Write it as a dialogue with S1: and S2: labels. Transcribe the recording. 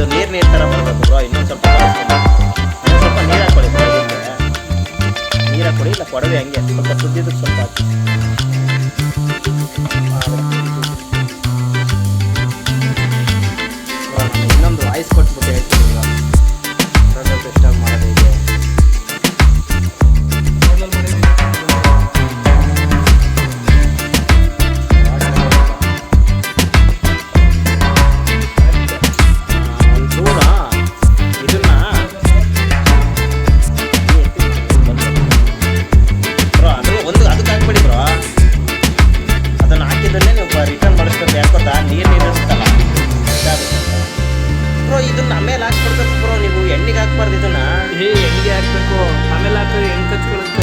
S1: ಇದು ನೀರು ಥರ ಬರಬೇಕು ಬ್ರೋ. ಇನ್ನೊಂದು ಸ್ವಲ್ಪ ಸ್ವಲ್ಪ ನೀರು ಹಾಕೊಳ್ಳಿ ಬ್ರೋ. ನೀರು ಹಾಕೊಳ್ಳಿ, ಇಲ್ಲ ಕೊಡವೆ ಹಂಗೆ ಸ್ವಲ್ಪ ಕುದ್ದಿದ್ದಕ್ಕೆ ಸ್ವಲ್ಪ ಹಾಕಿ. ನಾನು ಇನ್ನೊಂದು ವಾಯ್ಸ್ ಕೊಟ್ಬಿಟ್ಟು ಹೇಳ್ತೀನಿ ಈಗ ಪೊಟ್ಯಾಟೊ ಟ್ವಿಸ್ಟರ್ ಮಾಡೋದು ಹೀಗೆ. ರಿಟರ್ನ್ ಮಾಡಿಸ್ಬೇಕು. ಯಾಕೋತಾ ನೀರು ಇರುತ್ತಲ್ಲ ಬ್ರೋ, ಇದನ್ನ ಆಮೇಲೆ ಹಾಕ್ಬಿಡ್ಬೇಕು ಬ್ರೋ. ನೀವು ಎಣ್ಣೆಗೆ ಹಾಕ್ಬಾರ್ದು ಇದನ್ನ.
S2: ಎಣ್ಣೆಗೆ ಹಾಕ್ಬೇಕು, ಆಮೇಲೆ ಹಾಕಿದ್ರೆ ಹೆಂಗೆ ಕಚ್ಕೊಳ್ಳುತ್ತೆ.